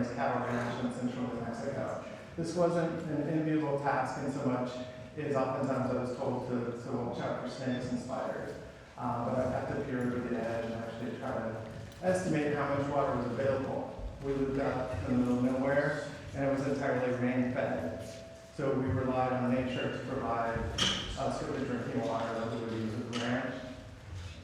his cattle ranch in central New Mexico. This wasn't an enviable task in so much as oftentimes I was told to watch out for snakes and spiders. But I had to peer over the edge and actually try to estimate how much water was available. We lived out in the middle of nowhere, and it was entirely rain-fed. So we relied on nature to provide us with the drinking water that we would use with the ranch.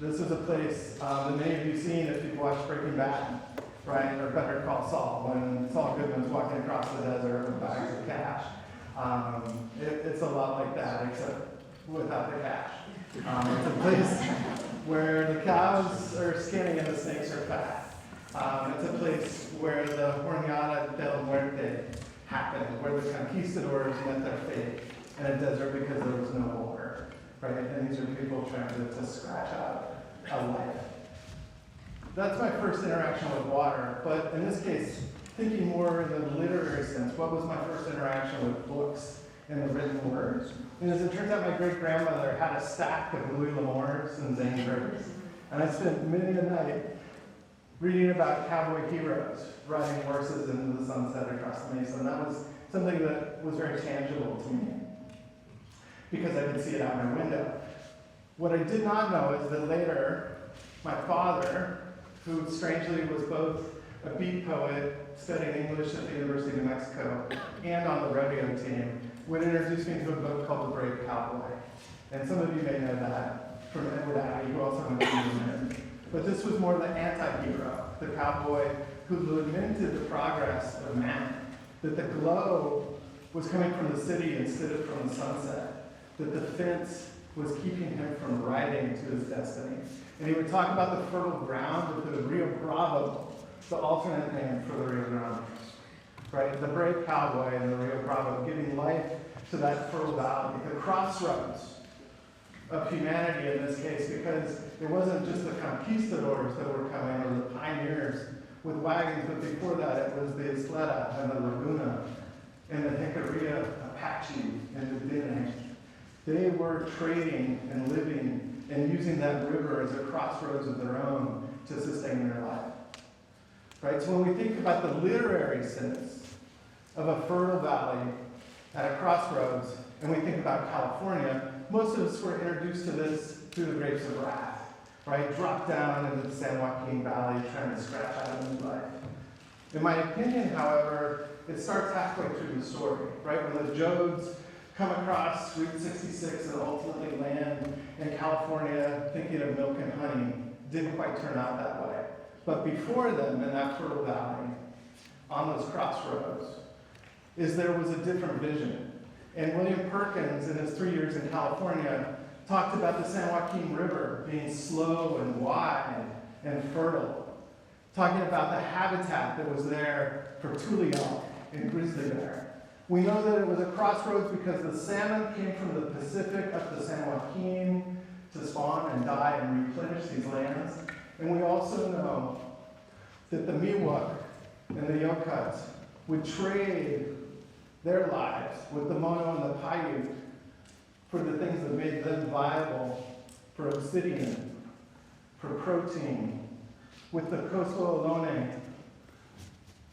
This is a place that many of you have seen if you've watched Breaking Bad, right? Or Better Call Saul, when Saul Goodman's walking across the desert with bags of cash. It's a lot like that, except without the cash. It's a place where the cows are skinny and the snakes are fat. It's a place where the Jornada del Muerte happened, where the conquistadors met their fate in a desert because there was no water, right? And these are people trying to scratch out a life. That's my first interaction with water, but in this case, thinking more in the literary sense, what was my first interaction with books and the written word? And as it turns out, my great-grandmother had a stack of Louis L'Amours and Zane Grey's, and I spent many a night reading about cowboy heroes riding horses into the sunset across the mesa, and that was something that was very tangible to me because I could see it out my window. What I did not know is that later, my father, who strangely was both a beat poet studying English at the University of New Mexico and on the rodeo team, would introduce me to a book called The Brave Cowboy. And some of you may know that from Edward Abbey, who also went to UNM. But this was more the anti-hero, the cowboy who lamented the progress of man, that the glow was coming from the city instead of from the sunset, that the fence was keeping him from riding to his destiny. And he would talk about the fertile ground with the Rio Bravo, the alternate name for the Rio Grande, right? The brave cowboy and the Rio Bravo giving life to that fertile valley, the crossroads of humanity in this case, because it wasn't just the conquistadors that were coming or the pioneers with wagons, but before that it was the Isleta and the Laguna and the Jicarilla Apache and the Diné. They were trading and living and using that river as a crossroads of their own to sustain their life. Right? So when we think about the literary sense of a fertile valley at a crossroads, and we think about California, most of us were introduced to this through the Grapes of Wrath, right? Dropped down into the San Joaquin Valley trying to scratch out a new life. In my opinion, however, it starts halfway through the story, right? When the Jodes come across Route 66 and ultimately land in California thinking of milk and honey, didn't quite turn out that way. But before them, in that fertile valley, on those crossroads, there was a different vision. And William Perkins, in his 3 years in California, talked about the San Joaquin River being slow and wide and fertile, talking about the habitat that was there for tule elk and grizzly bear. We know that it was a crossroads because the salmon came from the Pacific up the San Joaquin to spawn and die and replenish these lands. And we also know that the Miwok and the Yokuts would trade their lives with the Mono and the Paiute for the things that made them viable, for obsidian, for protein, with the Coastal Ohlone,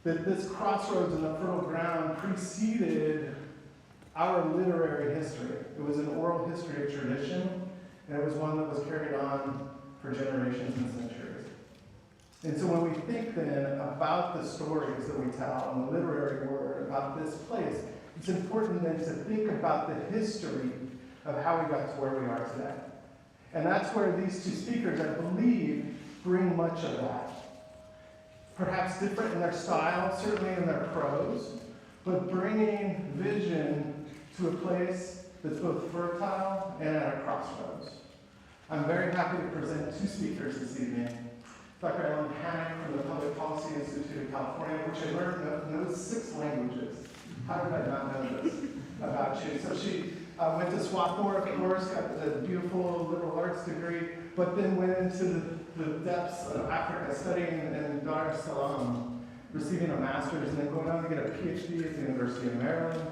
that this crossroads in the fertile ground preceded our literary history. It was an oral history tradition, and it was one that was carried on for generations and centuries. And so when we think then about the stories that we tell in the literary word about this place, it's important then to think about the history of how we got to where we are today. And that's where these two speakers, I believe, bring much of that. Perhaps different in their style, certainly in their prose, but bringing vision to a place that's both fertile and at a crossroads. I'm very happy to present two speakers this evening. Dr. Ellen Hannock from the Public Policy Institute of California, which I learned knows 6 languages. How did I not know this about you? So she went to Swarthmore, of course, got a beautiful liberal arts degree, but then went into the depths of Africa, studying in Dar es Salaam, receiving a master's, and then going on to get a PhD at the University of Maryland.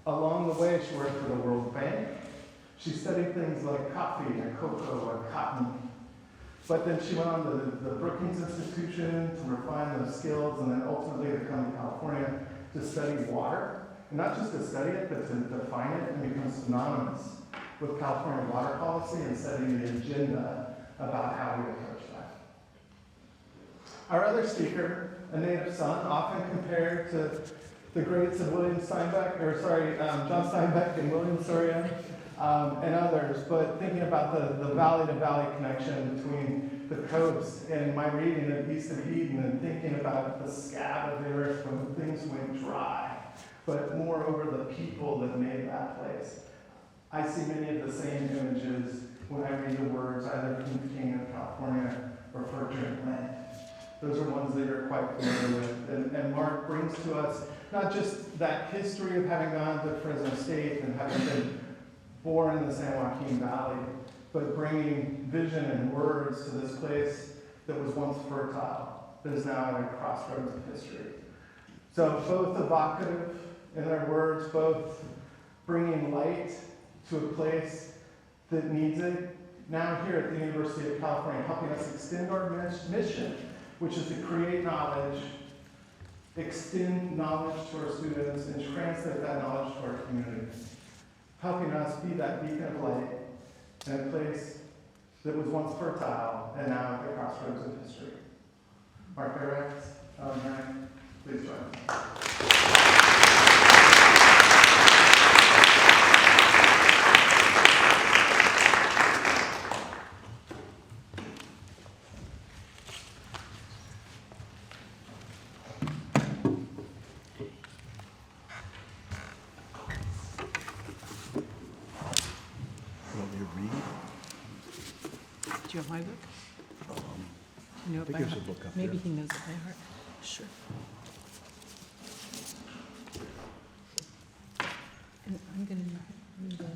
Along the way, she worked for the World Bank. She studied things like coffee and cocoa and cotton. But then she went on to the Brookings Institution to refine those skills, and then ultimately to come to California to study water. And not just to study it, but to define it and become synonymous with California water policy and setting the agenda about how we approach that. Our other speaker, a native son, often compared to the greats of John Steinbeck and William Soria, and others, but thinking about the valley-to-valley connection between the coast and my reading of East of Eden and thinking about the scab of the earth when things went dry, but moreover the people that made that place. I see many of the same images when I read the words either from the King of California or Ferdinand Land. Those are ones that you're quite familiar with. And Mark brings to us not just that history of having gone to Fresno State and having been born in the San Joaquin Valley, but bringing vision and words to this place that was once fertile, that is now at a crossroads of history. So both evocative in their words, both bringing light to a place that needs it. Now here at the University of California, helping us extend our mission, which is to create knowledge, extend knowledge to our students, and translate that knowledge to our community. Helping us be that beacon of light in a place that was once fertile and now at the crossroads of history. Mark Barrex, Ryan, please join us. Do you have my book? You know it I think by there's a heart? book up Maybe there. he knows it by heart. Sure. And I'm going to need a mic.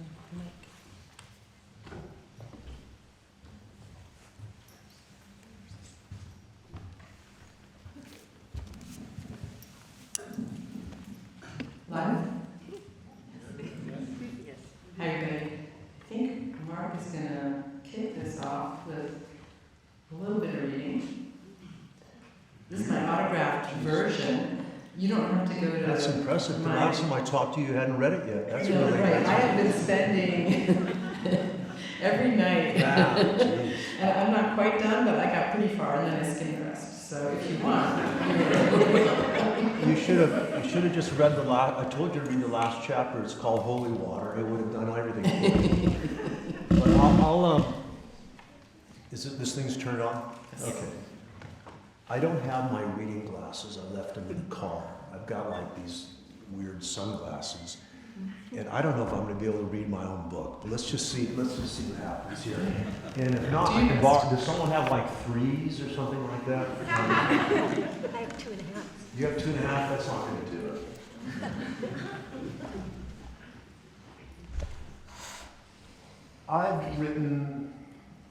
Live? Hi, everybody. I think Mark is going to kick this off with a little bit of reading. This is my autographed version. You don't have to go to. That's impressive. The my- last time I talked to you, you hadn't read it yet. That's No, really right. great. I have been spending every night. Wow, geez. And I'm not quite done, but I got pretty far, and then I skimmed the rest. So if you want, You should have just read the last. I told you to read the last chapter. It's called Holy Water. It would have done everything for you. But is it this thing's turned on? Yes. Okay. I don't have my reading glasses. I left them in the car. I've got like these weird sunglasses, and I don't know if I'm going to be able to read my own book. But let's just see what happens here. And if not, I can borrow. Does someone have like 3s or something like that? I have 2.5. You have 2.5. That's not going to do it. I've written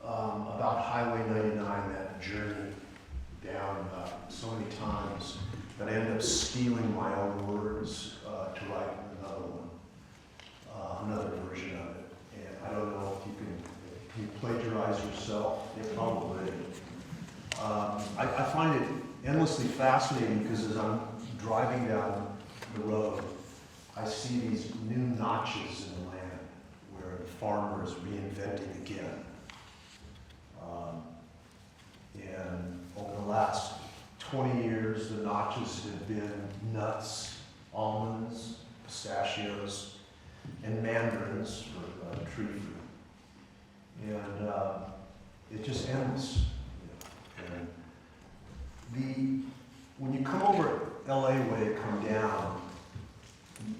about Highway 99, that journey down so many times that I ended up stealing my own words to write another one, another version of it. And I don't know if you plagiarize yourself? Yeah, probably. I find it endlessly fascinating because as I'm driving down the road, I see these new notches in the land where the farmer is reinventing again. And over the last 20 years, the notches have been nuts, almonds, pistachios, and mandarins for tree fruit. And it's just endless. And when you come over LA way, come down,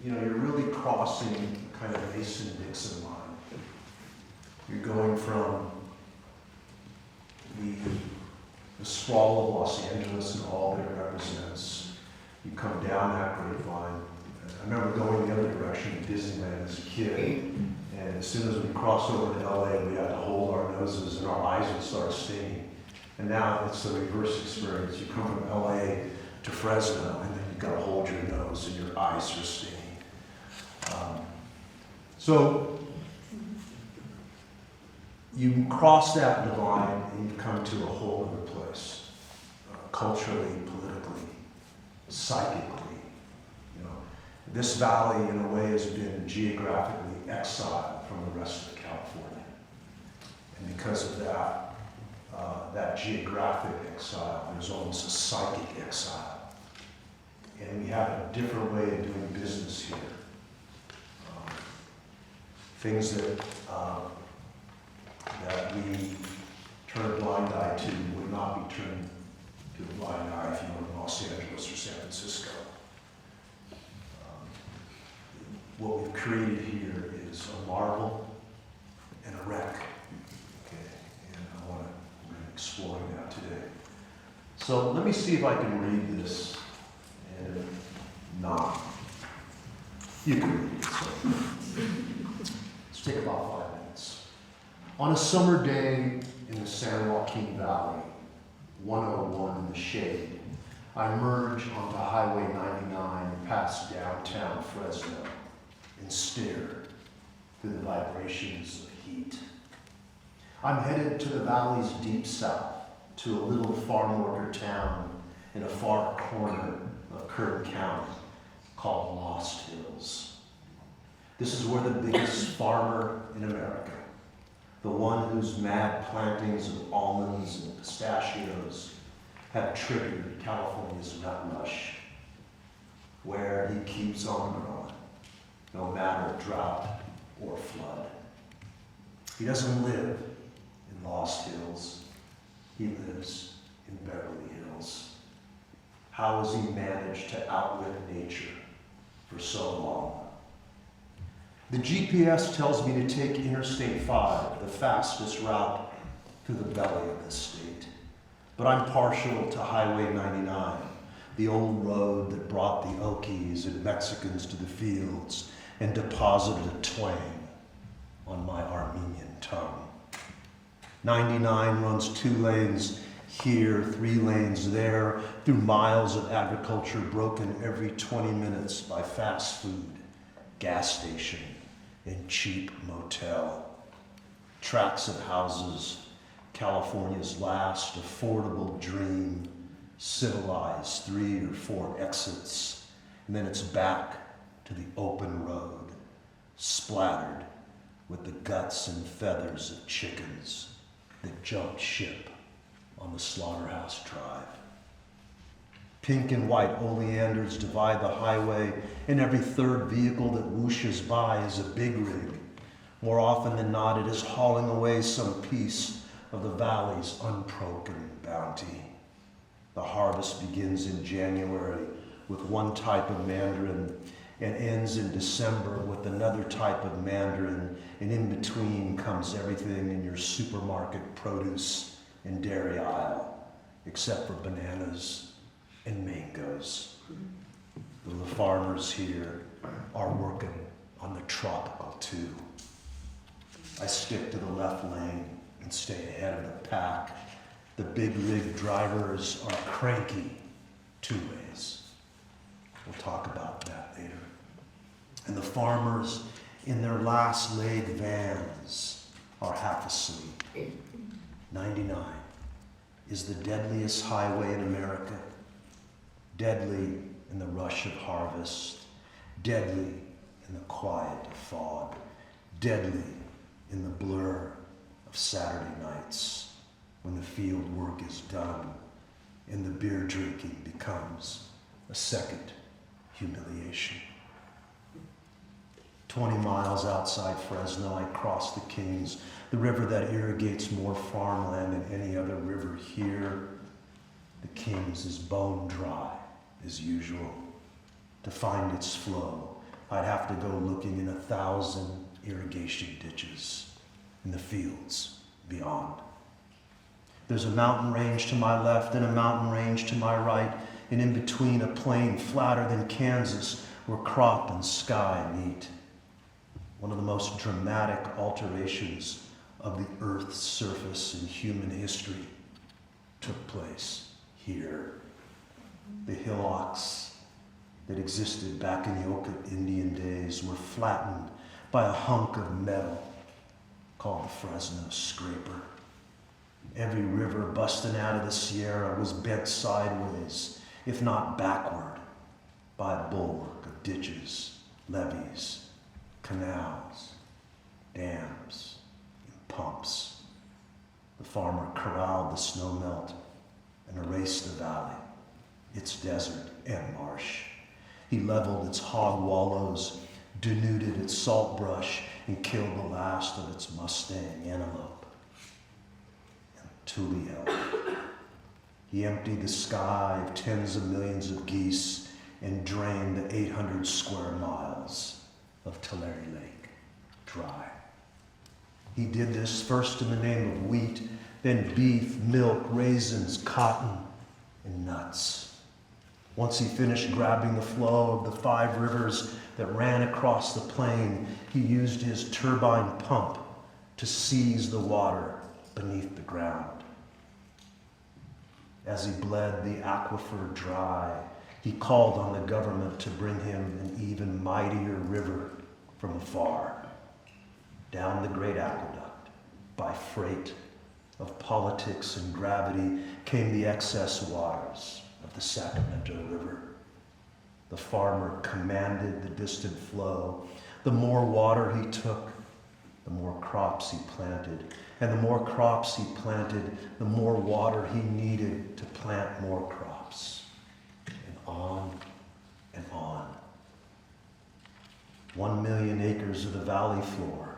you know, you're really crossing kind of Mason-Dixon line. You're going from the sprawl of Los Angeles and all that it represents. You come down that grapevine. I remember going the other direction to Disneyland as a kid, and as soon as we crossed over to LA, we had to hold our noses and our eyes would start stinging. And now it's the reverse experience. You come from LA to Fresno, and then you've got to hold your nose and your eyes are stinging. you cross that divide and you come to a whole other place, culturally, politically, psychically. You know, this valley, in a way, has been geographically exiled from the rest of California. And because of that, that geographic exile, there's almost a psychic exile. And we have a different way of doing business here. Things that we turn a blind eye to would not be turned to a blind eye if you were in Los Angeles or San Francisco. What we've created here is a marvel and a wreck. Okay, and we're exploring that today. So let me see if I can read this and not. You can read it. So. Let's take about 5 minutes. On a summer day in the San Joaquin Valley, 101 in the shade, I emerge onto Highway 99 past downtown Fresno and stare through the vibrations of heat. I'm headed to the valley's deep south, to a little farm worker town in a far corner of Kern County called Lost Hills. This is where the biggest farmer in America, the one whose mad plantings of almonds and pistachios have triggered California's nut rush, where he keeps on growing, no matter drought or flood. He doesn't live in Lost Hills. He lives in Beverly Hills. How has he managed to outwit nature for so long? The GPS tells me to take Interstate 5, the fastest route through the belly of this state. But I'm partial to Highway 99, the old road that brought the Okies and Mexicans to the fields and deposited a twang on my Armenian tongue. 99 runs 2 lanes here, 3 lanes there, through miles of agriculture broken every 20 minutes by fast food, gas station, and cheap motel. Tracks of houses, California's last affordable dream, civilized 3 or 4 exits, and then it's back to the open road, splattered with the guts and feathers of chickens that jumped ship on the Slaughterhouse Drive. Pink and white oleanders divide the highway, and every third vehicle that whooshes by is a big rig. More often than not, it is hauling away some piece of the valley's unbroken bounty. The harvest begins in January with one type of mandarin and ends in December with another type of mandarin, and in between comes everything in your supermarket produce and dairy aisle, except for bananas and mangoes. The farmers here are working on the tropical too. I stick to the left lane and stay ahead of the pack. The big rig drivers are cranky 2 ways. We'll talk about that later. And the farmers in their last leg vans are half asleep. 99 is the deadliest highway in America. Deadly in the rush of harvest, deadly in the quiet of fog, deadly in the blur of Saturday nights when the field work is done and the beer drinking becomes a second humiliation. 20 miles outside Fresno, I cross the Kings, the river that irrigates more farmland than any other river here. The Kings is bone dry, as usual. To find its flow, I'd have to go looking in 1,000 irrigation ditches in the fields beyond. There's a mountain range to my left and a mountain range to my right, and in between a plain flatter than Kansas where crop and sky meet. One of the most dramatic alterations of the Earth's surface in human history took place here. The hillocks that existed back in the Oka Indian days were flattened by a hunk of metal called the Fresno Scraper. Every river busting out of the Sierra was bent sideways, if not backward, by a bulwark of ditches, levees, canals, dams, and pumps. The farmer corralled the snowmelt and erased the valley, its desert and marsh. He leveled its hog wallows, denuded its salt brush, and killed the last of its Mustang antelope and tule elk. He emptied the sky of tens of millions of geese and drained the 800 square miles of Tulare Lake dry. He did this first in the name of wheat, then beef, milk, raisins, cotton, and nuts. Once he finished grabbing the flow of the 5 rivers that ran across the plain, he used his turbine pump to seize the water beneath the ground. As he bled the aquifer dry, he called on the government to bring him an even mightier river from afar. Down the great aqueduct, by freight of politics and gravity, came the excess waters of the Sacramento River. The farmer commanded the distant flow. The more water he took, the more crops he planted. And the more crops he planted, the more water he needed to plant more crops. And on and on. 1 million acres of the valley floor,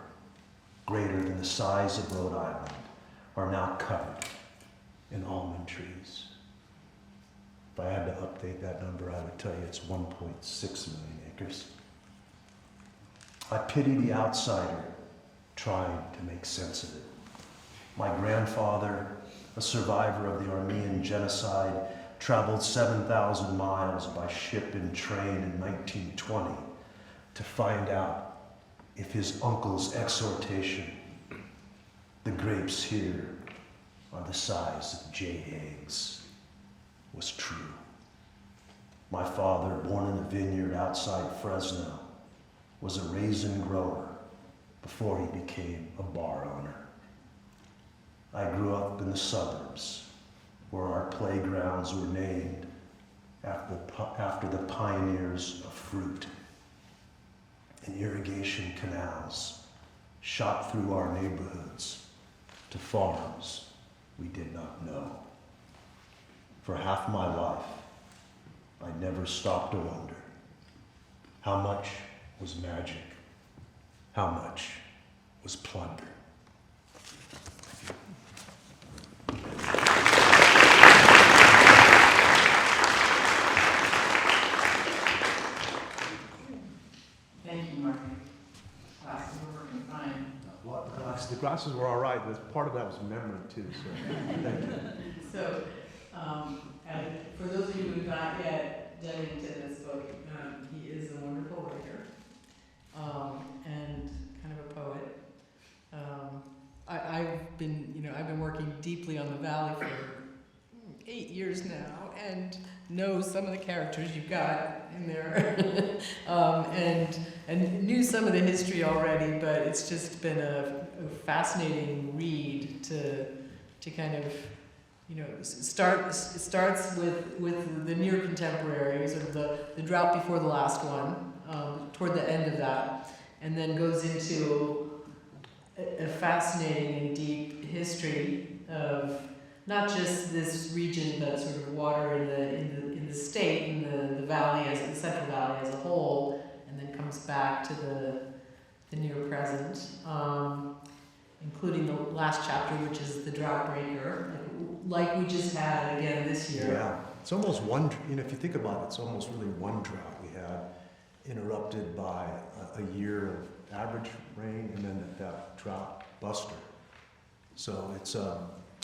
greater than the size of Rhode Island, are now covered in almond trees. If I had to update that number, I would tell you it's 1.6 million acres. I pity the outsider trying to make sense of it. My grandfather, a survivor of the Armenian genocide, traveled 7,000 miles by ship and train in 1920 to find out if his uncle's exhortation, "The grapes here are the size of jay eggs," was true. My father, born in a vineyard outside Fresno, was a raisin grower before he became a bar owner. I grew up in the suburbs, where our playgrounds were named after the pioneers of fruit, and irrigation canals shot through our neighborhoods to farms we did not know. For half my life, I never stopped to wonder how much was magic, how much was plunder. Thank you, Mark. Glasses were working fine. The glasses were all right. Part of that was memory too. So thank you. So, and for those of you who have not yet dug into this book, he is a wonderful writer, and kind of a poet. I've been working deeply on the Valley for 8 years now, and know some of the characters you've got in there, and knew some of the history already. But it's just been a fascinating read to kind of, it starts with the near contemporary, sort of the drought before the last one, toward the end of that, and then goes into a fascinating and deep history of not just this region, but sort of water in the state, in the valley, as the Central Valley as a whole, and then comes back to the near present, including the last chapter, which is the drought breaker, like we just had again this year. Yeah, it's almost one. If you think about it, it's almost really one drought we had, interrupted by a year of average rain, and then that drought buster. So it's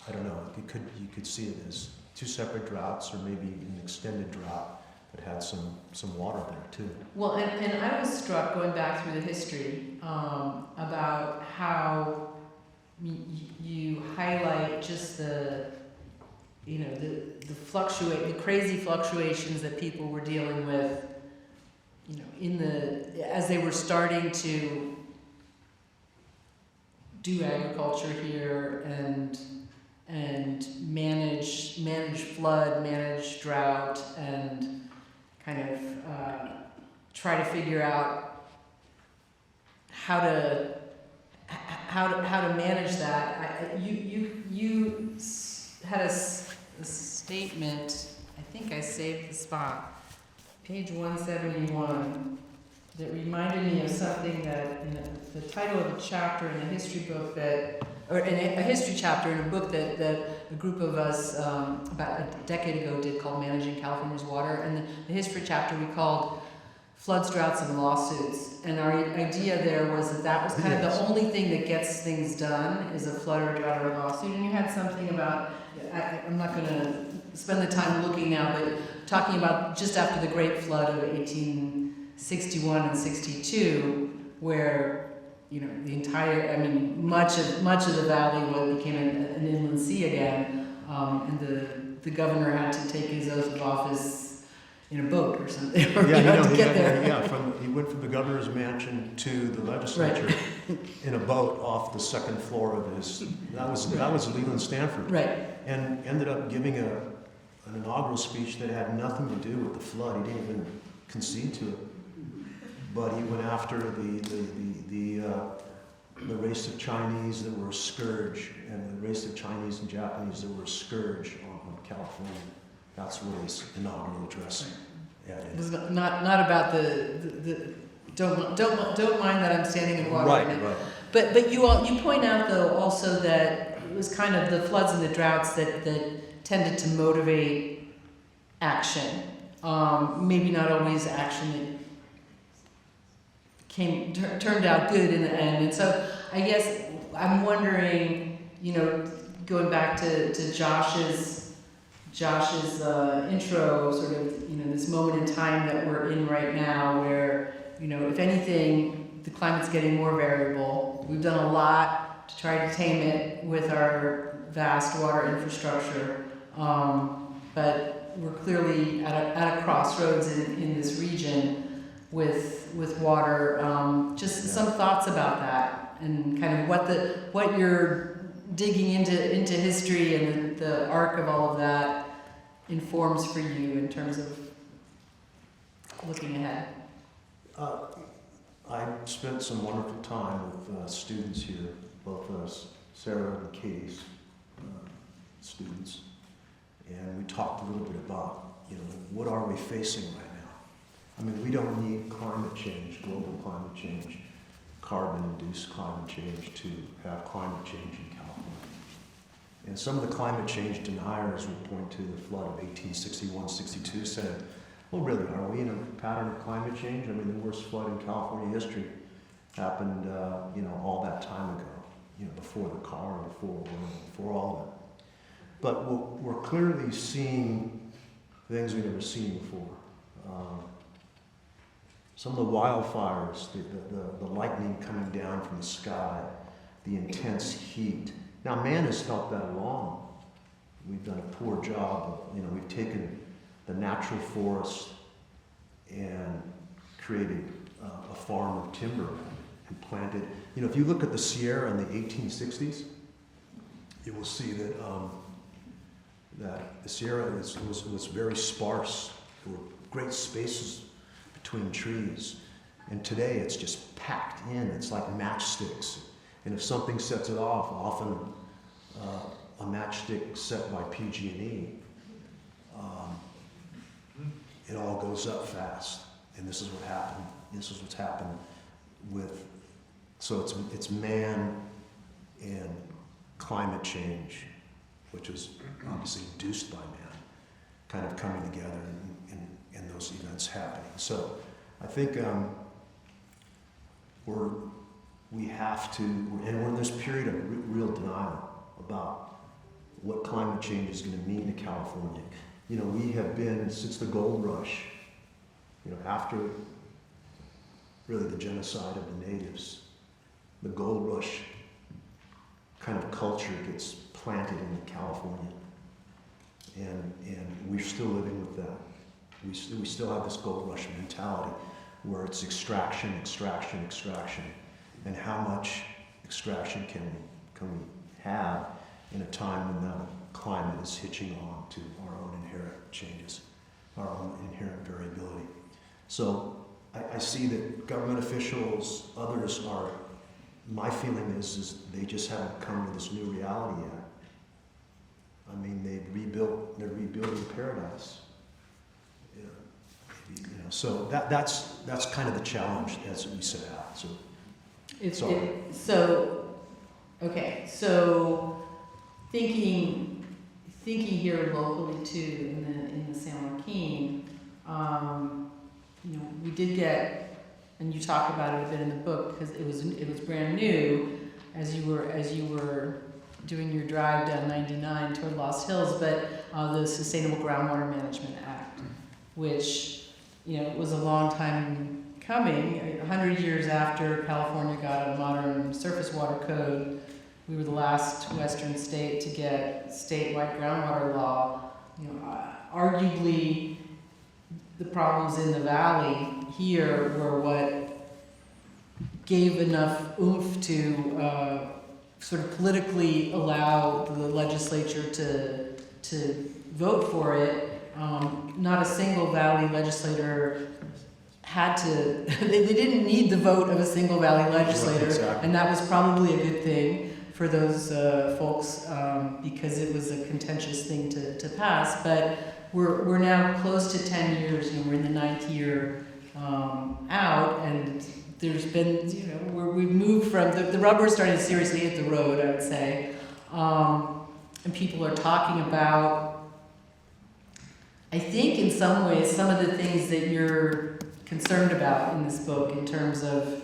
I don't know. You could see it as 2 separate droughts, or maybe an extended drought that had some water there too. Well, and I was struck going back through the history about how you highlight just the crazy fluctuations that people were dealing with, as they were starting to do agriculture here and manage flood, manage drought, and kind of try to figure out how to manage that. You had a statement. I think I saved the spot. Page 171. That reminded me of something that in the title of a chapter in a history book or in a history chapter in a book that a group of us about a decade ago did called Managing California's Water. And the history chapter we called Floods, Droughts, and Lawsuits. And our idea there was that was kind of the only thing that gets things done is a flood or a drought or a lawsuit. And you had something about, I'm not going to spend the time looking now, but talking about just after the Great Flood of 1861 and 62, where the entire, much of the valley became an inland sea again, and the governor had to take his oath of office in a boat or something. He went from the governor's mansion to the legislature in a boat off the second floor of his. That was Leland Stanford. Right. And ended up giving an inaugural speech that had nothing to do with the flood. He didn't even concede to it. But he went after the race of Chinese that were a scourge, and the race of Chinese and Japanese that were a scourge on California. That's what his inaugural address. Yeah, It was not about the don't mind that I'm standing in water right now. Right. But you point out though also that it was kind of the floods and the droughts that tended to motivate action. Maybe not always action that turned out good in the end. And so I guess I'm wondering, going back to Josh's intro, sort of, this moment in time that we're in right now where, if anything, the climate's getting more variable. We've done a lot to try to tame it with our vast water infrastructure, but we're clearly at a crossroads in this region with water. Just some thoughts about that and kind of what you're digging into history and the arc of all of that informs for you in terms of looking ahead. I spent some wonderful time with students here, both Sarah and Katie's students, and we talked a little bit about, what are we facing right now? We don't need climate change, global climate change, carbon-induced climate change to have climate change in California. And some of the climate change deniers will point to the flood of 1861-62, said, well, really, are we in a pattern of climate change? The worst flood in California history happened, all that time ago, before the car, before all of that. But we're clearly seeing things we've never seen before. Some of the wildfires, the lightning coming down from the sky, the intense heat. Now, man has helped that along. We've done a poor job of, we've taken the natural forest and created a farm of timber and planted. If you look at the Sierra in the 1860s, you will see that that the Sierra was very sparse. There were great spaces between trees. And today it's just packed in. It's like matchsticks. And if something sets it off, often a matchstick set by PG&E, it all goes up fast. And this is what happened. This is what's happened with, so it's man and climate change, which was obviously induced by man, kind of coming together and those events happening. So I think we're in this period of real denial about what climate change is going to mean to California. We have been, since the gold rush, after really the genocide of the natives, the gold rush kind of culture gets planted in California. And we're still living with that. We still have this gold rush mentality where it's extraction, extraction, extraction, and how much extraction can we have in a time when the climate is hitching on to our own inherent changes, our own inherent variability. So I see that government officials, others are, my feeling is they just haven't come to this new reality yet. I mean, they're rebuilding paradise. So that's kind of the challenge as we set out. So So thinking here locally too, in the San Joaquin, we did get, and you talk about it a bit in the book because it was brand new as you were doing your drive down 99 toward Lost Hills, but the Sustainable Groundwater Management Act, which was a long time coming. 100 years after California got a modern surface water code, we were the last Western state to get statewide groundwater law. Arguably, the problems in the valley here were what gave enough oomph to sort of politically allow the legislature to vote for it. Not a single valley legislator had to, they didn't need the vote of a single valley legislator, exactly. And that was probably a good thing for those folks because it was a contentious thing to pass. But we're now close to 10 years, we're in the 9th year out, and there's been, we've moved from, the rubber started to seriously hit the road, I would say. And people are talking about, I think in some ways, some of the things that you're concerned about in this book in terms of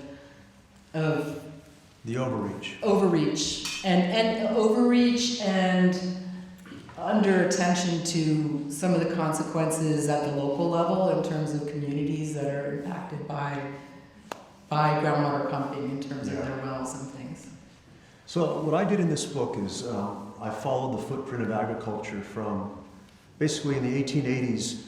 the overreach. Overreach and under attention to some of the consequences at the local level in terms of communities that are impacted by groundwater pumping in terms of their wells and things. So what I did in this book is I followed the footprint of agriculture from basically in the 1880s.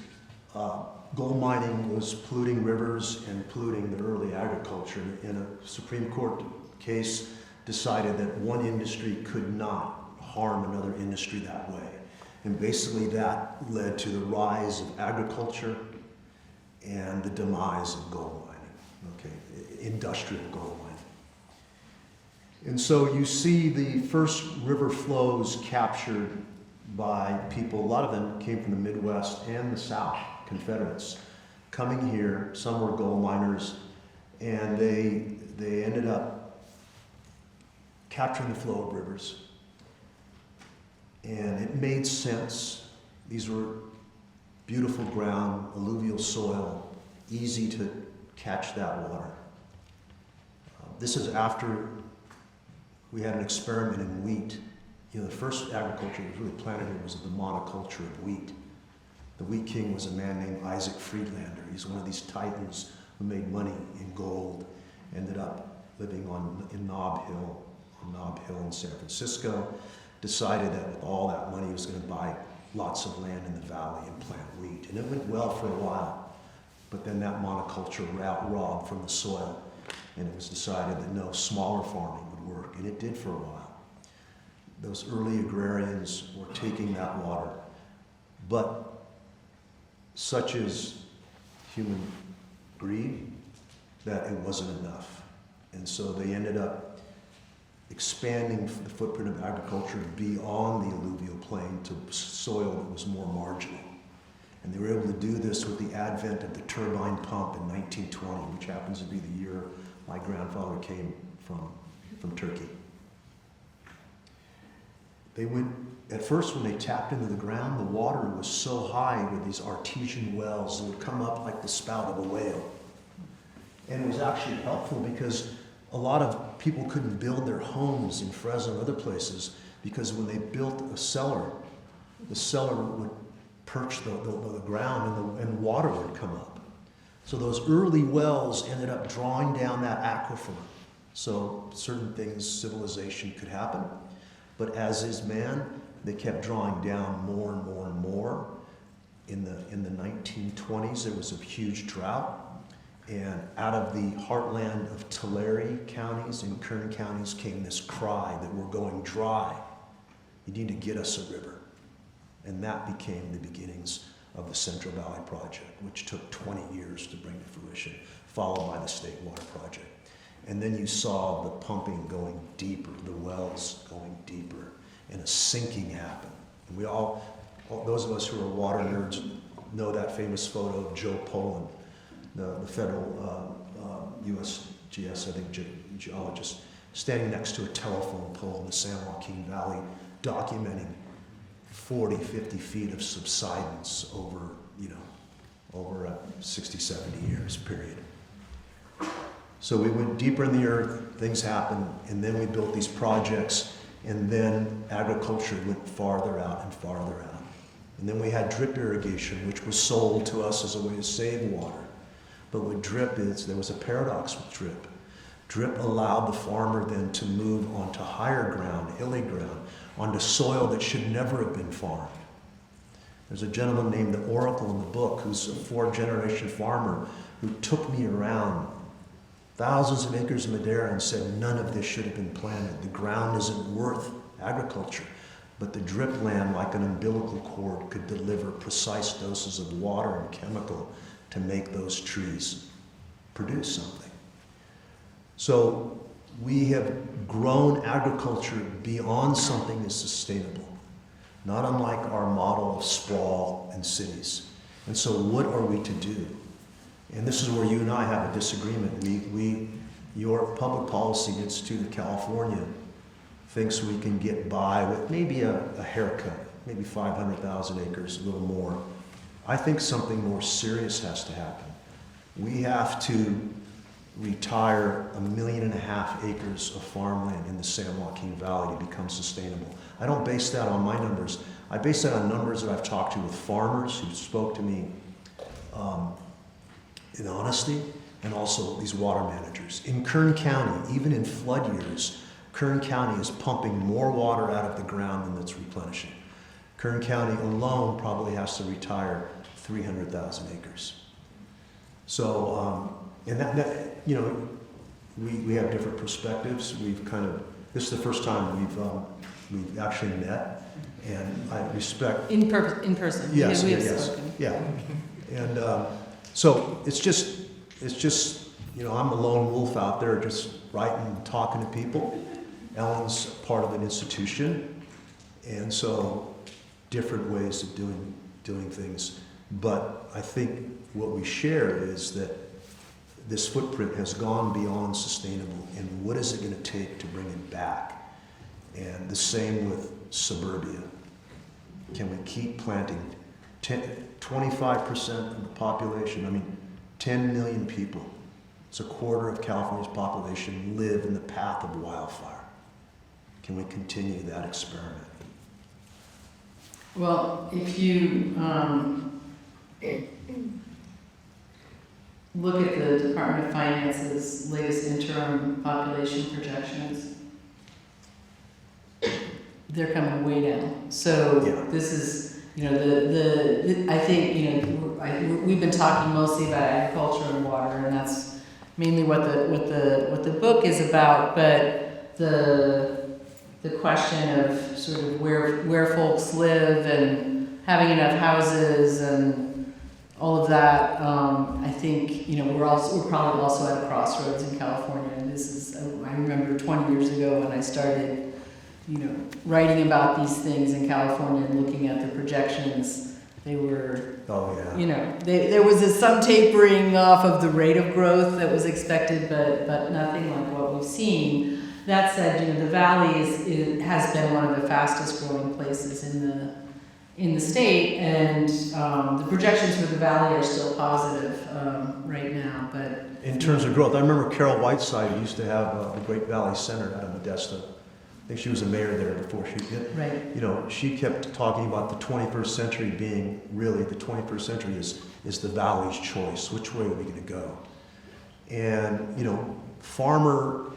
Gold mining was polluting rivers and polluting the early agriculture. In a Supreme Court case, decided that one industry could not harm another industry that way. And basically that led to the rise of agriculture and the demise of gold mining, industrial gold mining. And so you see the first river flows captured by people, a lot of them came from the Midwest and the South, Confederates, coming here. Some were gold miners, and they ended up capturing the flow of rivers. And it made sense. These were beautiful ground, alluvial soil, easy to catch that water. This is after we had an experiment in wheat. The first agriculture that was really planted here was the monoculture of wheat. The wheat king was a man named Isaac Friedlander. He's one of these titans who made money in gold, ended up living in Nob Hill in San Francisco, decided that with all that money he was going to buy lots of land in the valley and plant wheat. And it went well for a while, but then that monoculture robbed from the soil, and it was decided that no, smaller farming would work, and it did for a while. Those early agrarians were taking that water, but such is human greed that it wasn't enough. And so they ended up expanding the footprint of agriculture beyond the alluvial plain to soil that was more marginal. And they were able to do this with the advent of the turbine pump in 1920, which happens to be the year my grandfather came from Turkey. They went, at first when they tapped into the ground, the water was so high with these artesian wells that would come up like the spout of a whale. And it was actually helpful because a lot of people couldn't build their homes in Fresno and other places because when they built a cellar, the cellar would perch the ground and water would come up. So those early wells ended up drawing down that aquifer. So certain things, civilization could happen. But as is man, they kept drawing down more and more and more. In the 1920s, there was a huge drought. And out of the heartland of Tulare counties and Kern counties came this cry that we're going dry. You need to get us a river. And that became the beginnings of the Central Valley Project, which took 20 years to bring to fruition, followed by the State Water Project. And then you saw the pumping going deeper, the wells going deeper, and a sinking happen. And we all those of us who are water nerds know that famous photo of Joe Poland, the federal USGS, I think, geologist, standing next to a telephone pole in the San Joaquin Valley, documenting 40, 50 feet of subsidence over a 60, 70 years period. So we went deeper in the earth, things happened, and then we built these projects, and then agriculture went farther out and farther out. And then we had drip irrigation, which was sold to us as a way to save water. But what drip is, there was a paradox with drip. Drip allowed the farmer then to move onto higher ground, hilly ground, onto soil that should never have been farmed. There's a gentleman named the Oracle in the book who's a 4th-generation farmer who took me around thousands of acres of Madera and said, none of this should have been planted. The ground isn't worth agriculture. But the drip land, like an umbilical cord, could deliver precise doses of water and chemical to make those trees produce something. So we have grown agriculture beyond something that's sustainable, not unlike our model of sprawl and cities. And so what are we to do? And this is where you and I have a disagreement. Your Public Policy Institute of California thinks we can get by with maybe a haircut, maybe 500,000 acres, a little more. I think something more serious has to happen. We have to retire 1.5 million acres of farmland in the San Joaquin Valley to become sustainable. I don't base that on my numbers. I base that on numbers that I've talked to with farmers who spoke to me in honesty, and also these water managers. In Kern County, even in flood years, Kern County is pumping more water out of the ground than it's replenishing. Kern County alone probably has to retire 300,000 acres. So, and that we have different perspectives. This is the first time we've actually met, and I respect. In person. Yes, we have yes, spoken. yeah. And so it's just, I'm a lone wolf out there just writing and talking to people. Ellen's part of an institution, and so different ways of doing things. But I think what we share is that this footprint has gone beyond sustainable, and what is it going to take to bring it back? And the same with suburbia. Can we keep planting 25% of the population, 10 million people, it's a quarter of California's population, live in the path of wildfire. Can we continue that experiment? Well, if you look at the Department of Finance's latest interim population projections, they're coming way down. So Yeah. this is, I think, we've been talking mostly about agriculture and water, and that's mainly what the book is about. But the question of sort of where folks live and having enough houses and all of that, I think we're probably also at a crossroads in California. And this is, I remember 20 years ago when I started writing about these things in California and looking at the projections. They were, there was some tapering off of the rate of growth that was expected, but nothing like what we've seen. That said, the valley has been one of the fastest growing places in the state, and the projections for the valley are still positive right now. But in terms of growth, I remember Carol Whiteside, who used to have the Great Valley Center out of Modesto. I think she was a mayor there before she did. Right. She kept talking about the 21st century being really, the 21st century is the valley's choice. Which way are we going to go? And, farmer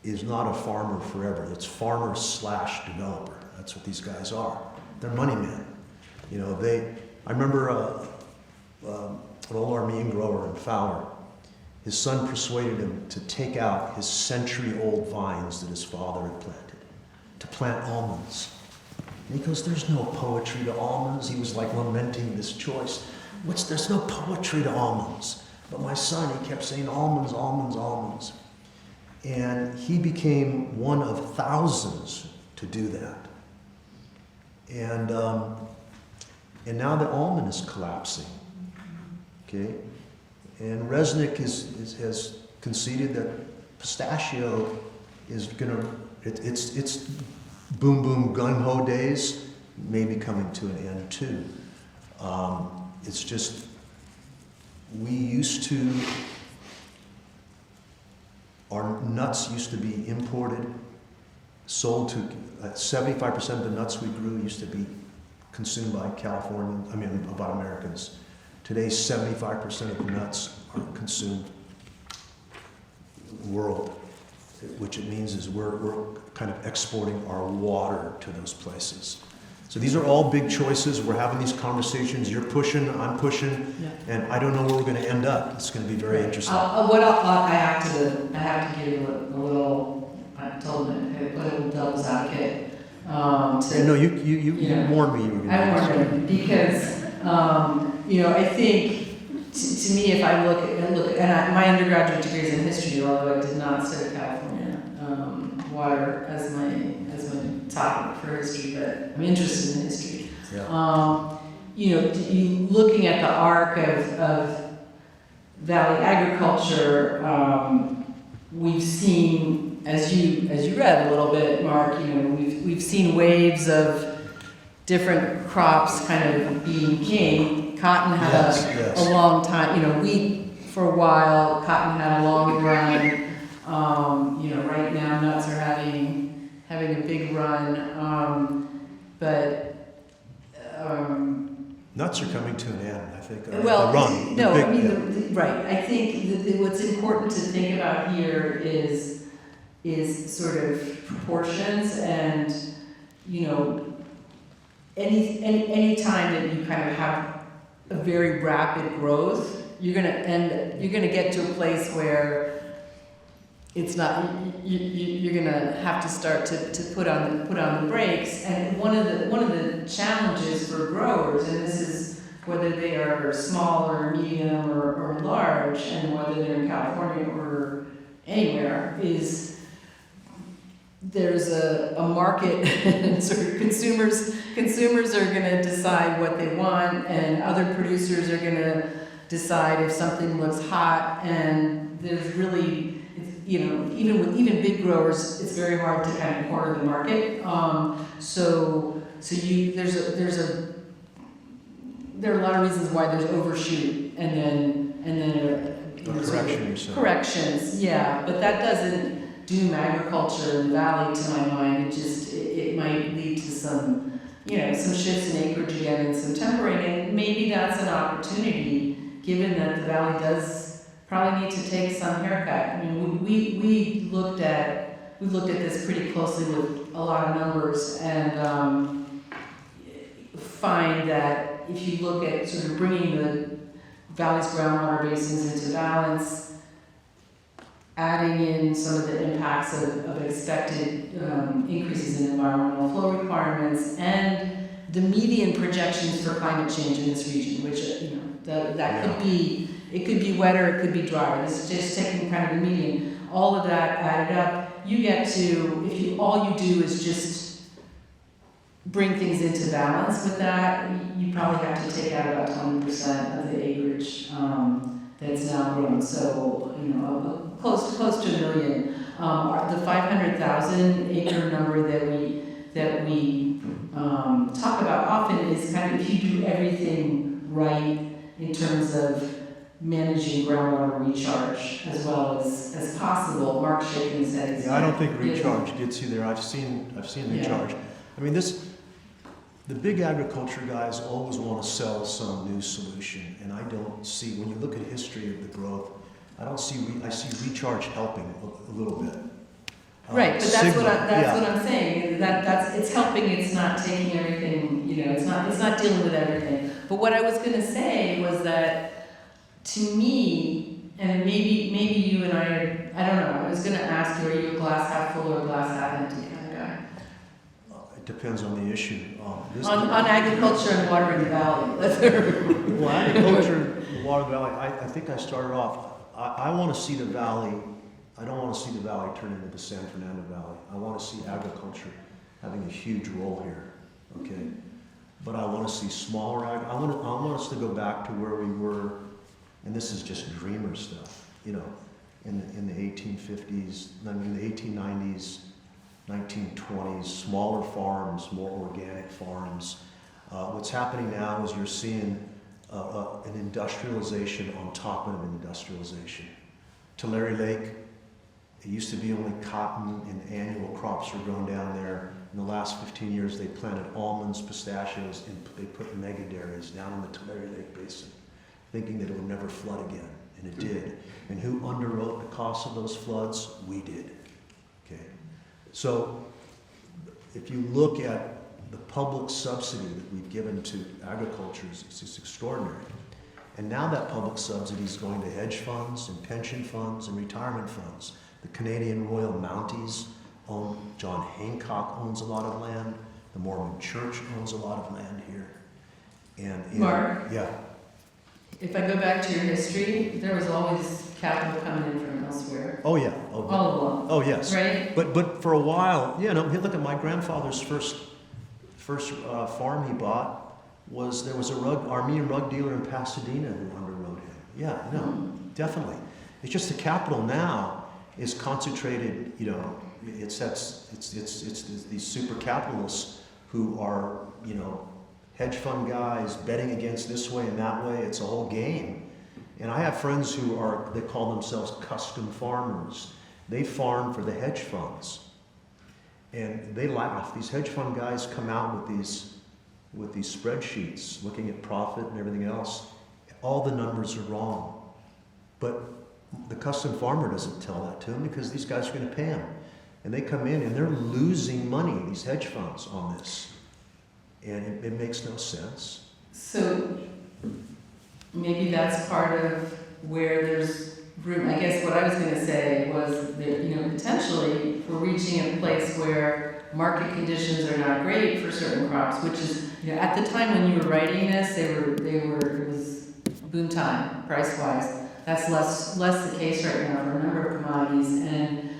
is not a farmer forever. It's farmer/developer. That's what these guys are. They're money men. I remember an old Armenian grower in Fowler. his son persuaded him to take out his century-old vines that his father had planted, to plant almonds. And he goes, there's no poetry to almonds. He was like lamenting this choice. There's no poetry to almonds. But my son, he kept saying almonds, almonds, almonds. And he became one of thousands to do that. And now the almond is collapsing. Okay? And Resnick has conceded that pistachio is gonna, it's boom boom gung ho days may be coming to an end too. It's just, we used to, our nuts used to be imported, sold to, 75% of the nuts we grew used to be consumed by by Americans. Today, 75% of the nuts are consumed world, which it means is we're kind of exporting our water to those places. So these are all big choices. We're having these conversations. You're pushing, I'm pushing, and I don't know where we're going to end up. It's going to be very interesting. I have to give a little. I told him a little devil's advocate. No, you warned me you were going to. I warned him because I think to me, if I look at my undergraduate degree is in history, although I did not study California water as my topic for history, but I'm interested in history. Yeah. Looking at the arc of valley agriculture, we've seen, as you read a little bit, Mark, we've seen waves of different crops kind of being king. Cotton had a long time, wheat for a while, cotton had a long run. Right now nuts are having a big run, Nuts are coming to an end, I think. Right. I think what's important to think about here is sort of proportions, and any time that you kind of have a very rapid growth, you're gonna get to a place where it's not, you're gonna have to start to put on the brakes. And one of the challenges for growers, and this is whether they are small or medium or large, and whether they're in California or anywhere, is there's a market, and sort of consumers are gonna decide what they want, and other producers are gonna decide if something looks hot, and there's really, even big growers, it's very hard to kind of corner the market. There are a lot of reasons why there's overshoot, and then corrections, yeah. But that doesn't doom agriculture in the valley, to my mind. It might lead to some shifts in acreage again and some tempering, and maybe that's an opportunity, given that the valley does probably need to take some haircut. I mean, we looked at this pretty closely with a lot of numbers, and find that if you look at sort of bringing the valley's groundwater basins into balance, adding in some of the impacts of expected increases in environmental flow requirements, and the median projections for climate change in this region, which that could be. It could be wetter, it could be drier. It's just taking kind of the median. All of that added up, you get to, all you do is just bring things into balance with that, you probably have to take out about 20% of the acreage that's now grown. So, close to 1 million. The 500,000 acre number that we talk about often is kind of if you do everything right in terms of managing groundwater recharge as well as possible. Mark shaking his head. Yeah, I don't think recharge gets you there. I've seen recharge. I mean, the big agriculture guys always want to sell some new solution, and I don't see, when you look at history of the growth, I see recharge helping a little bit. Right, but that's what I'm saying. It's helping. It's not taking everything. It's not dealing with everything. But what I was going to say was that, to me, And maybe you and I don't know, I was gonna ask you, are you a glass half full or a glass half empty kind of guy? It depends on the issue. On agriculture and water in the valley, Well, agriculture, the Water Valley, I think I started off, I want to see the valley, I don't want to see the valley turn into the San Fernando Valley. I want to see agriculture having a huge role here, okay? But I want to see smaller I want us to go back to where we were, and this is just dreamer stuff, you know, in the 1850s, I mean the 1890s, 1920s, smaller farms, more organic farms. What's happening now is you're seeing an industrialization on top of an industrialization. Tulare Lake, it used to be only cotton and annual crops were grown down there. In the last 15 years, they planted almonds, pistachios, and they put mega dairies down in the Tulare Lake Basin, thinking that it would never flood again, and it did. And who underwrote the cost of those floods? We did. Okay. So if you look at the public subsidy that we've given to agriculture, it's extraordinary. And now that public subsidy is going to hedge funds and pension funds and retirement funds. The Canadian Royal Mounties own, John Hancock owns a lot of land, the Mormon Church owns a lot of land here. And Mark? Yeah. If I go back to your history, there was always capital coming in from elsewhere, Oh yeah. all along, Oh yes. right? But for a while, you know, look at my grandfather's first farm he bought was, there was a Armenian rug dealer in Pasadena who underwrote him. Yeah, no, definitely. It's just the capital now is concentrated, you know, it's these super capitalists who are, you know, hedge fund guys betting against this way and that way. It's a whole game. And I have friends who they call themselves custom farmers. They farm for the hedge funds. And they laugh. These hedge fund guys come out with these spreadsheets, looking at profit and everything else. All the numbers are wrong. But the custom farmer doesn't tell that to them because these guys are going to pay them. And they come in and they're losing money, these hedge funds, on this. And it makes no sense. So maybe that's part of where there's room. I guess what I was going to say was that, you know, potentially we're reaching a place where market conditions are not great for certain crops, which is, you know, at the time when you were writing this, it was boom time, price-wise. That's less the case right now for a number of commodities, and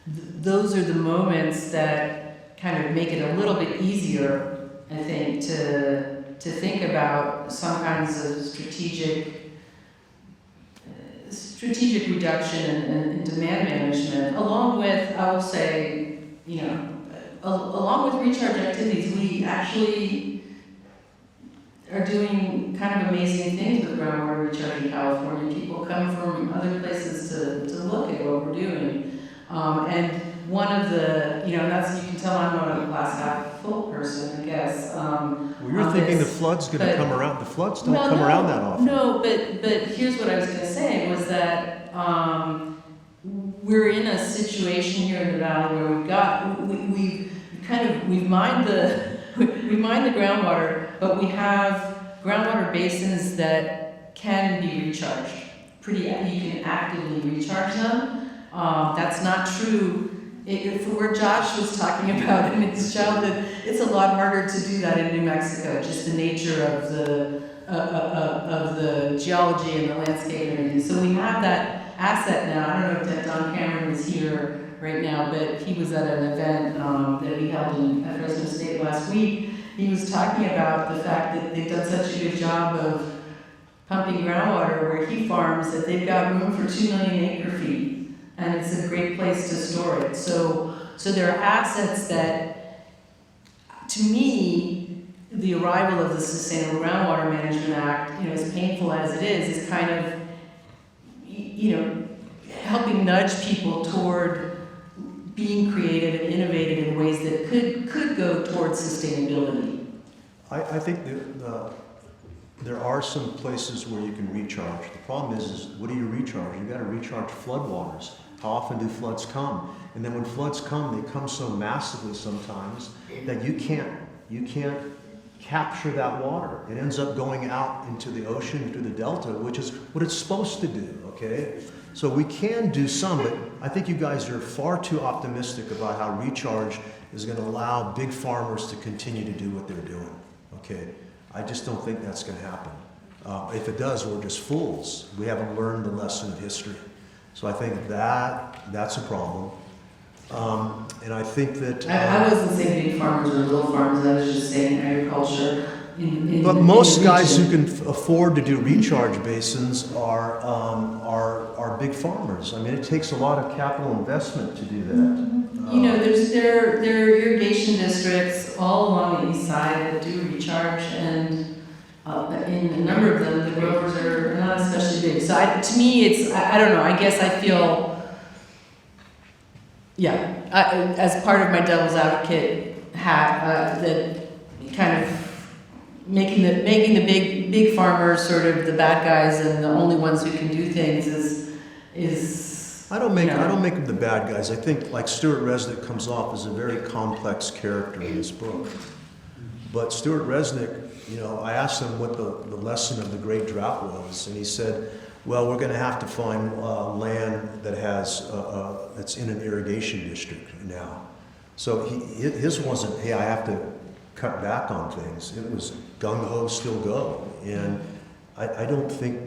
those are the moments that kind of make it a little bit easier, I think, to think about some kinds of strategic reduction and demand management, along with, I will say, you know, along with recharge activities, we actually are doing kind of amazing things with groundwater recharge in California. People come from other places to look at what we're doing. And one of the, you know, you can tell I'm not a glass half full person, I guess. Well, you're thinking the flood's going to come around. The floods don't come around that often. No, but here's what I was going to say was that we're in a situation here in the valley where we've mined the groundwater, but we have groundwater basins that can be recharged. You can actively recharge them. That's not true. For where Josh was talking about in his childhood, it's a lot harder to do that in New Mexico. Just the nature of the geology and the landscape and everything. So we have that asset now. I don't know if Don Cameron is here right now, but he was at an event that we held at Fresno State last week. He was talking about the fact that they've done such a good job of pumping groundwater where he farms that they've got room for 2 million acre feet. And it's a great place to store it. So there are assets that, to me, the arrival of the Sustainable Groundwater Management Act, you know, as painful as it is kind of, you know, helping nudge people toward being creative and innovative in ways that could go towards sustainability. I think there are some places where you can recharge. The problem is what do you recharge? You've got to recharge floodwaters. How often do floods come? And then when floods come, they come so massively sometimes that you can't capture that water. It ends up going out into the ocean, into the delta, which is what it's supposed to do, okay? So we can do some, but I think you guys are far too optimistic about how recharge is going to allow big farmers to continue to do what they're doing, okay? I just don't think that's going to happen. If it does, we're just fools. We haven't learned the lesson of history. So I think that's a problem. And I think that... I wasn't saying big farmers or little farmers, I was just saying agriculture But most in guys who region. can afford to do recharge basins are big farmers. I mean, it takes a lot of capital investment to do that. You know, there are irrigation districts all along the east side that do recharge, and in a number of them, the growers are not especially big. So to me, it's, I don't know, I guess I feel, as part of my devil's advocate hat, that kind of making the big farmers sort of the bad guys and the only ones who can do things is I don't make them the bad guys. I think like Stuart Resnick comes off as a very complex character in this book. But Stuart Resnick, you know, I asked him what the lesson of the Great Drought was, and he said, well, we're going to have to find land that has that's in an irrigation district now. So his wasn't, hey, I have to cut back on things. It was gung-ho, still go. And I don't think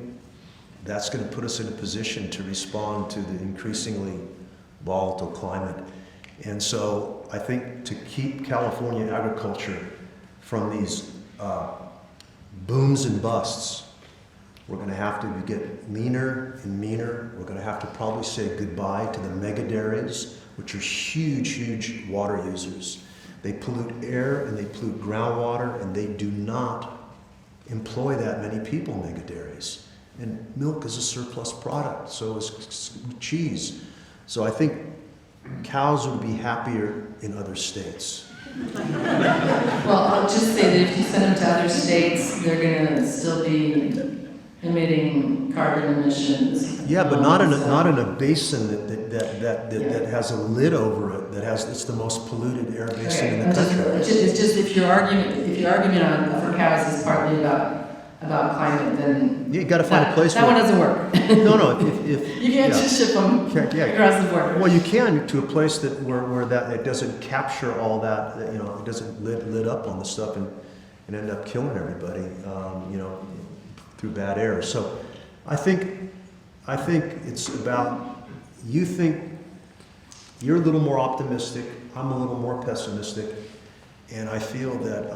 that's going to put us in a position to respond to the increasingly volatile climate. And so I think to keep California agriculture from these booms and busts, we're going to have to get meaner and meaner. We're going to have to probably say goodbye to the mega dairies, which are huge, huge water users. They pollute air and they pollute groundwater, and they do not employ that many people, mega dairies. And milk is a surplus product, so is cheese. So I think cows would be happier in other states. Well, I'll just say that if you send them to other states, they're gonna still be emitting carbon emissions. Yeah, but not in a basin that has a lid over it, it's the most polluted air basin in the country. It's just if your argument for cows is partly about climate, then You got to find a place that where one doesn't work. No, if You can't yeah. just ship them Yeah. across the border. Well, you can to a place where that it doesn't capture all that, you know, it doesn't lit up on the stuff and end up killing everybody, you know, through bad air. So I think it's about, you think you're a little more optimistic, I'm a little more pessimistic, and I feel that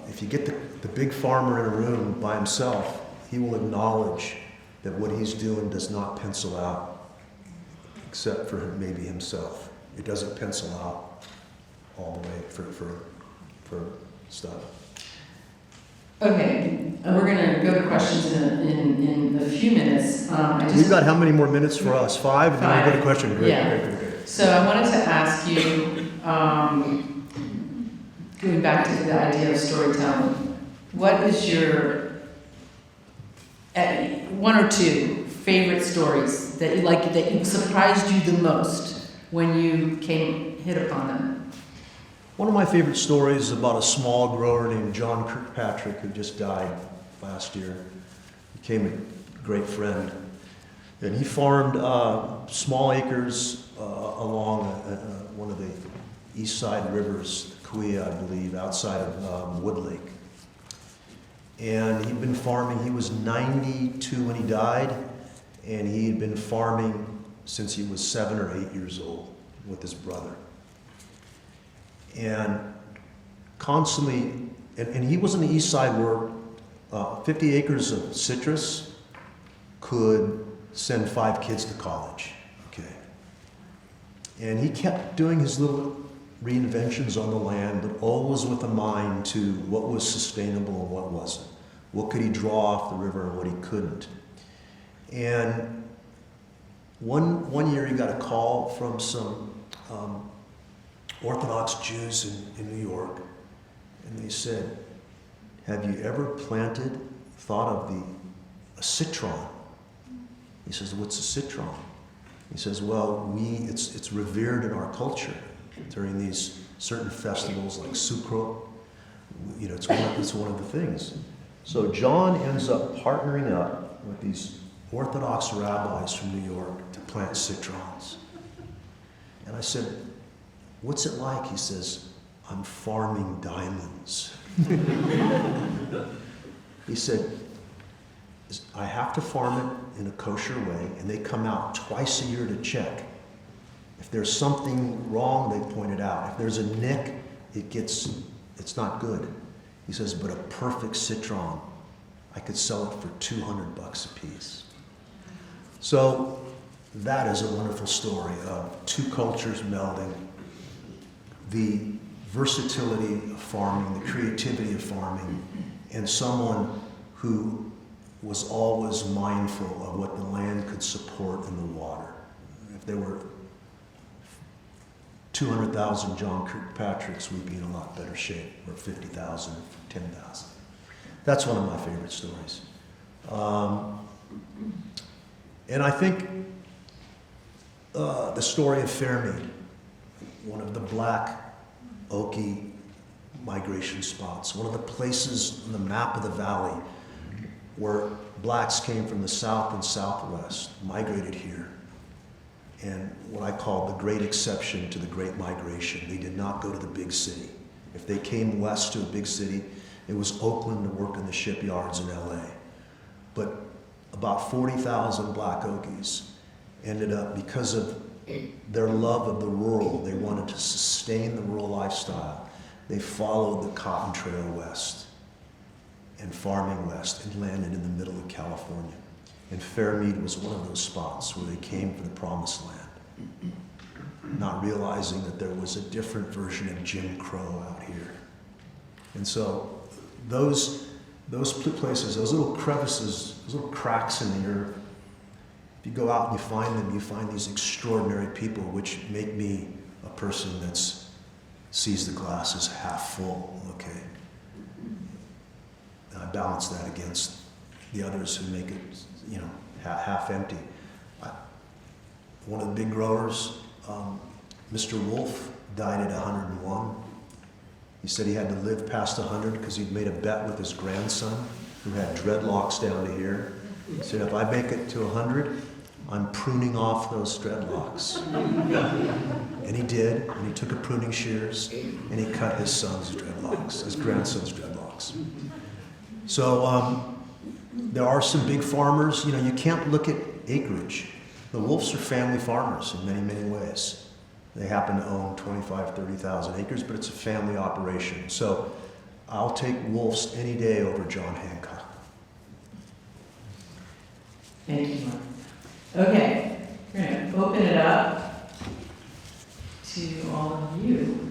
if you get the big farmer in a room by himself, he will acknowledge that what he's doing does not pencil out, except for maybe himself. It doesn't pencil out all the way for stuff. Okay, we're gonna go to questions in a few minutes. You've got how many more minutes for us? 5? And then we go to question. Great, Yeah. great. So I wanted to ask you, going back to the idea of storytelling, what is your one or two favorite stories that you surprised you the most when you hit upon them? One of my favorite stories is about a small grower named John Kirkpatrick who just died last year. Became a great friend. And he farmed small acres along one of the east side rivers, Kauai, I believe, outside of Wood Lake. And he'd been farming, he was 92 when he died, and he had been farming since he was 7 or 8 years old with his brother. And constantly, and he was on the east side where 50 acres of citrus could send 5 kids to college, okay? And he kept doing his little reinventions on the land, but always with a mind to what was sustainable and what wasn't. What could he draw off the river and what he couldn't. And one year he got a call from some Orthodox Jews in New York, and they said, have you ever thought of a citron? He says, what's a citron? He says, well, it's revered in our culture during these certain festivals like Sukkot You know, it's one of the things. So John ends up partnering up with these Orthodox rabbis from New York to plant citrons. And I said, what's it like? He says, I'm farming diamonds. He said, I have to farm it in a kosher way, and they come out twice a year to check. If there's something wrong, they point it out. If there's a nick, it's not good. He says, but a perfect citron, I could sell it for $200 a piece. So that is a wonderful story of two cultures melding, the versatility of farming, the creativity of farming, and someone who was always mindful of what the land could support in the water. If there were 200,000 John Kirkpatricks, we'd be in a lot better shape, or 50,000, 10,000. That's one of my favorite stories. And I think the story of Fairmead, one of the black Okie migration spots, one of the places on the map of the valley where blacks came from the south and southwest, migrated here. And what I call the great exception to the great migration. They did not go to the big city. If they came west to a big city, it was Oakland to work in the shipyards in LA. But about 40,000 black Okies ended up, because of their love of the rural, they wanted to sustain the rural lifestyle. They followed the cotton trail west and farming west and landed in the middle of California. And Fairmead was one of those spots where they came for the promised land, not realizing that there was a different version of Jim Crow out here. And so those places, those little crevices, those little cracks in the earth, if you go out and you find them, you find these extraordinary people, which make me a person that sees the glass as half full, okay? And I balance that against the others who make it, you know, half empty. One of the big growers, Mr. Wolf, died at 101. He said he had to live past 100 because he'd made a bet with his grandson, who had dreadlocks down to here. He said, if I make it to 100, I'm pruning off those dreadlocks. And he did, and he took a pruning shears, and he cut his son's dreadlocks, his grandson's dreadlocks. So there are some big farmers. You know, you can't look at acreage. The Wolfs are family farmers in many, many ways. They happen to own 25, 30,000 acres, but it's a family operation. So I'll take Wolfs any day over John Hancock. Thank you, Mark. Okay, we're going to open it up to all of you.